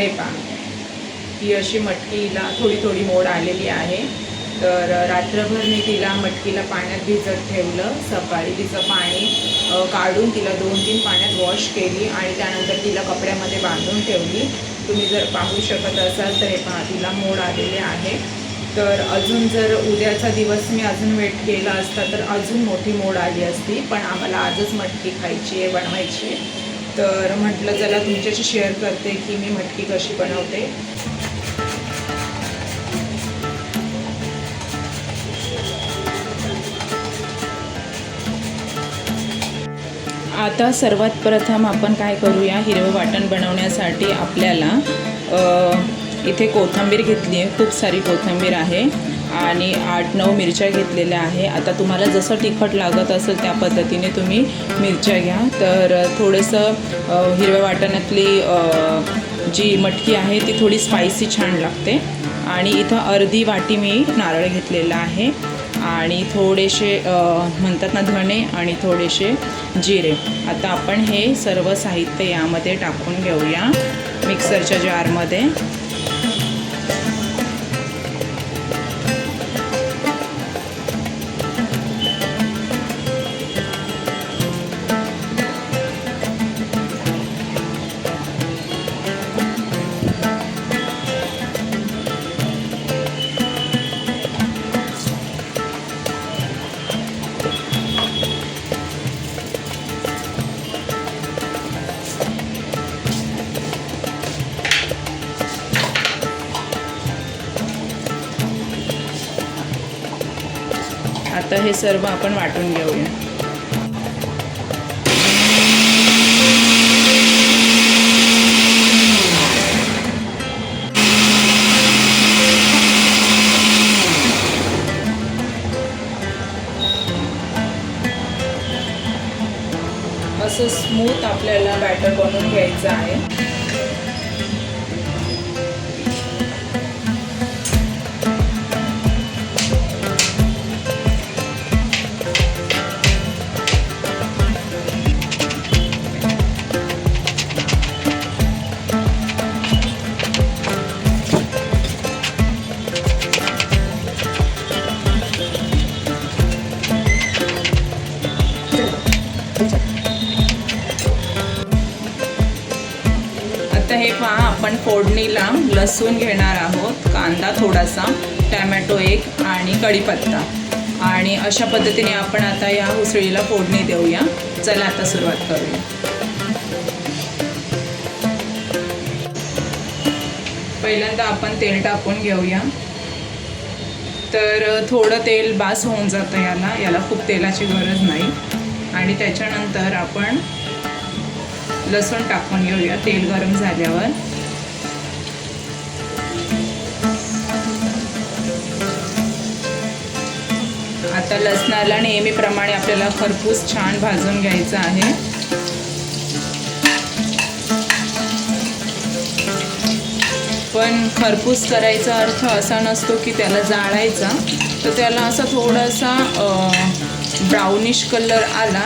हे पहा, ही अशी मटकीला थोडी थोडी मोड आलेली आहे। तर रात्रभर मी तिला मटकीला पाण्यात भिजत ठेवलं। सकाळी तिचं पाणी काढून तिला 2-3 पाण्यात वॉश केली आणि त्यानंतर तिला कपड्यामध्ये बांधून ठेवली। तुम्ही जर पाहू शकत असाल तर हे पहा, तिला मोड आलेले आहे। तर अजून जर उद्याचा दिवस मी अजून वेट केला असता तर अजून मोठी मोड आली असती, पण आम्हाला आजच मटकी खायची आहे, बनवायची आहे। तर म्हटलं चला तुमच्याशी शेअर करते की मी मटकी कशी बनवते। आता सर्वात प्रथम आपण काय करूया, हिरवं वाटण बनवण्यासाठी आपल्याला इथे कोथिंबीर घेतली आहे, खूप सारी कोथिंबीर आहे आणि 8-9 मिरच्या घेतलेल्या आहे। आता तुम्हाला जसं तिखट लागत असेल त्या पद्धतीने तुम्ही मिरच्या घ्या। तर थोडंसं हिरव्या वाटणातली जी मटकी आहे ती थोडी स्पायसी छान लागते। आणि इथं अर्धी वाटी मी नारळ घेतलेला आहे आणि थोडेसे म्हणतात ना धणे आणि थोडेसे जिरे। आता आपण हे सर्व साहित्य यामध्ये टाकून घेऊया मिक्सरच्या जारमध्ये। आता हे सर्व आपण वाटून घेऊया। असं स्मूथ आपल्याला बॅटर बनवून घ्यायचं आहे। आता हे पहा, आपण फोडणीला लसूण घेणार आहोत, कांदा थोडासा, टॅमॅटो 1 आणि कढीपत्ता, आणि अशा पद्धतीने आपण आता या उसळीला फोडणी देऊया। चला आता सुरुवात करूया। पहिल्यांदा आपण तेल टाकून घेऊया। तर थोडं तेल बास होऊन जातं याला खूप तेलाची गरज नाही। आणि त्याच्यानंतर आपण लसूण टाकून घेऊया तेल गरम झाल्यावर। आता लसणाला नेहमीप्रमाणे आपल्याला खरपूस छान भाजून घ्यायचं आहे। पण खरपूस करायचा अर्थ असा नसतो की त्याला जाळायचा, तर त्याला असा थोडासा ब्राउनिश कलर आला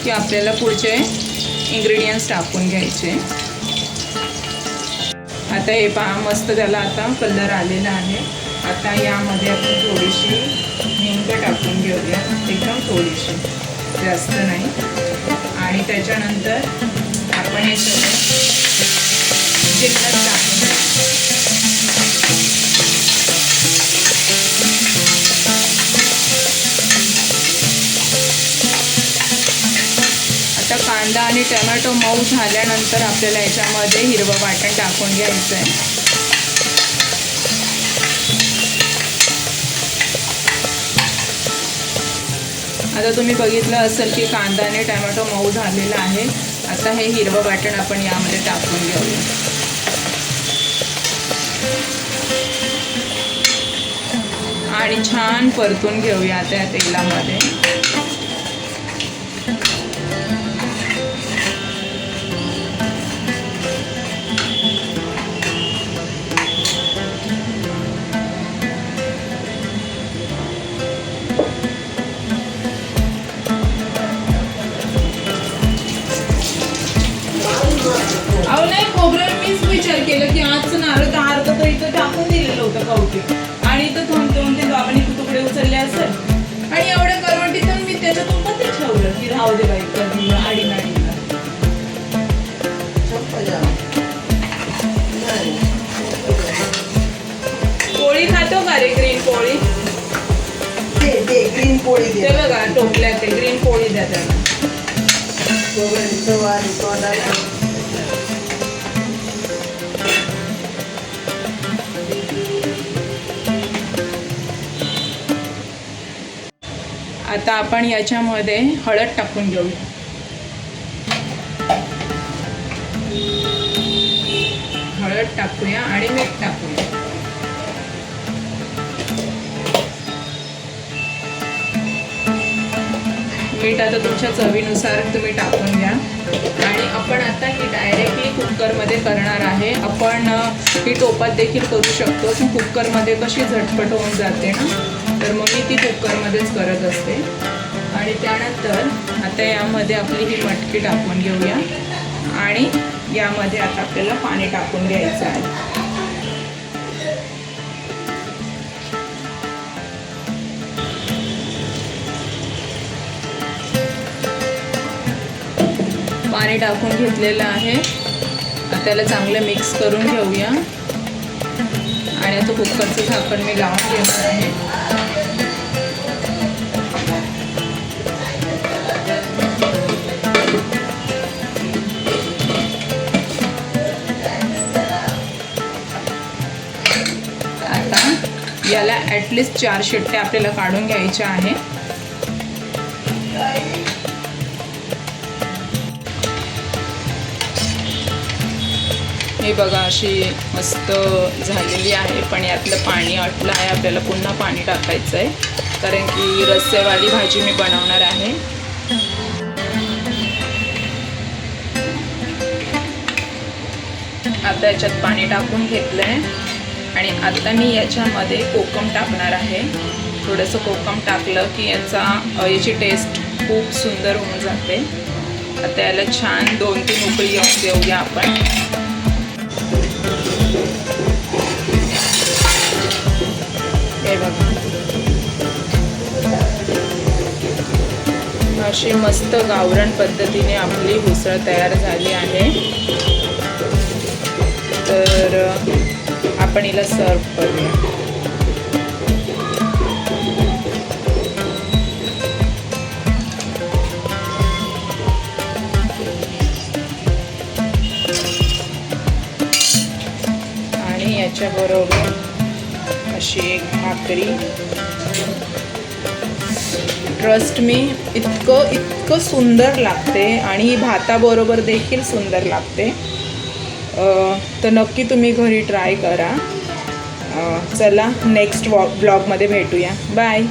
की आपल्याला पुढचे इंग्रेडियंट्स टाकून घ्यायचे। आता हे पहा, मस्त त्याला आता कलर आलेला आहे। आता यामध्ये आपण थोडीशी हिंग टाकून घेऊया, एकदम थोडीशी, जास्त नाही। आणि त्याच्यानंतर आपण हे सगळं जिन्नस टाकून घ्यायचं। आता कांदा आणि टोमॅटो मऊ झाल्यानंतर आपल्याला याच्यामध्ये हिरवं वाटण टाकून घ्यायचं आहे। आता तुम्ही बघितलं असेल की कांदा आणि टोमॅटो मऊ झालेला आहे। आता हे हिरवं वाटण आपण यामध्ये टाकून घेऊया। आणि छान परतून घेऊया त्या तेलामध्ये। अहो नाही, खोबरं मी मीच विचार केला की आज नारळ 10 अर्ध तर इथं टाकून दिलेलं होतं कवटीत आणि इथं थांबून ते बाबांनी तुकडे उचलले असेल आणि एवढ्या करवंटीतून मी त्याच्यातून पण ते ठेवलं की राहू दे बाई कधी आडी नाडी पोळी खातो का रे ग्रीन पोळी ग्रीन पोळी ते बघा टोपल्यात ते ग्रीन पोळी द्या त्यांना आता आपण याच्यामध्ये हळद टाकून घेऊया हळद टाकूया आणि मीठ टाकूया मीठ आता तुमच्या चवीनुसार तुम्ही टाकून घ्या आणि आपण आता ही डायरेक्टली कुकरमध्ये करणार आहे आपण ही टोपात देखील करू शकतो की कुकरमध्ये कशी झटपट होऊन जाते ना तर मग मी ती कुकरमध्येच करत असते आणि त्यानंतर आता यामध्ये आपली ही मटकी टाकून घेऊया आणि यामध्ये आता आपल्याला पाणी टाकून घ्यायचं आहे पाणी टाकून घेतलेलं आहे त्याला चांगलं मिक्स करून घेऊया आणि आता कुकरचं झाकण मी लावून घेणार आहे आता याला ॲटलिस्ट 4 शिट्ट्या आपल्याला काढून घ्यायच्या आहे हे बघा अशी मस्त झालेली आहे पण यातलं पाणी आटलं आहे आपल्याला पुन्हा पाणी टाकायचं आहे कारण की रस्सेवाली भाजी मी बनवणार आहे आता याच्यात पाणी टाकून घेतलं आहे आणि आता मी याच्यामध्ये कोकम टाकणार आहे थोडंसं कोकम टाकलं की याची टेस्ट खूप सुंदर होऊन जाते आता याला छान 2-3 उकळी येऊन देऊया आपण हे बघा अशी मस्त गावरान पद्धतीने आपली उसळ तयार झाली आहे तर आपण हिला सर्व करूया आणि याच्याबरोबर अशी एक भाकरी ट्रस्ट मी इतकं सुंदर लागते आणि भाताबरोबर देखील सुंदर लागते तर नक्की तुम्ही घरी ट्राय करा चला नेक्स्ट ब्लॉगमध्ये भेटूया बाय